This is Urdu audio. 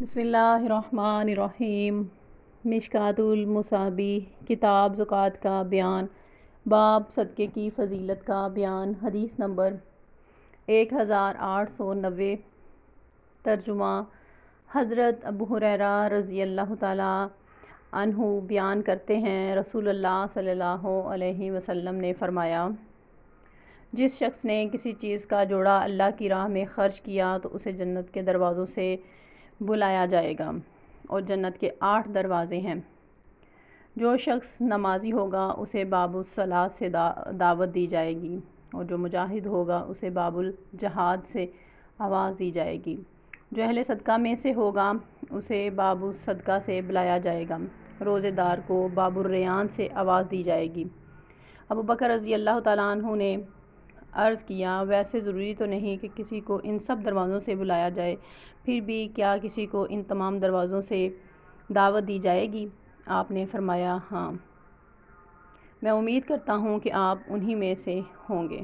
بسم اللہ الرحمن الرحیم۔ مشکوٰۃ المصابیح، کتاب زکوٰۃ کا بیان، باب صدقے کی فضیلت کا بیان۔ حدیث نمبر 1890۔ ترجمہ۔ حضرت ابو ہریرہ رضی اللہ تعالیٰ عنہ بیان کرتے ہیں، رسول اللہ صلی اللہ علیہ وسلم نے فرمایا، جس شخص نے کسی چیز کا جوڑا اللہ کی راہ میں خرچ کیا تو اسے جنت کے دروازوں سے بلایا جائے گا، اور جنت کے 8 دروازے ہیں۔ جو شخص نمازی ہوگا اسے باب الصلاۃ سے دعوت دی جائے گی، اور جو مجاہد ہوگا اسے باب الجہاد سے آواز دی جائے گی۔ جو اہل صدقہ میں سے ہوگا اسے باب الصدقہ سے بلایا جائے گا۔ روزے دار کو باب الریان سے آواز دی جائے گی۔ ابو بکر رضی اللہ تعالیٰ عنہ نے عرض کیا، ویسے ضروری تو نہیں کہ کسی کو ان سب دروازوں سے بلایا جائے، پھر بھی کیا کسی کو ان تمام دروازوں سے دعوت دی جائے گی؟ آپ نے فرمایا، ہاں، میں امید کرتا ہوں کہ آپ انہی میں سے ہوں گے۔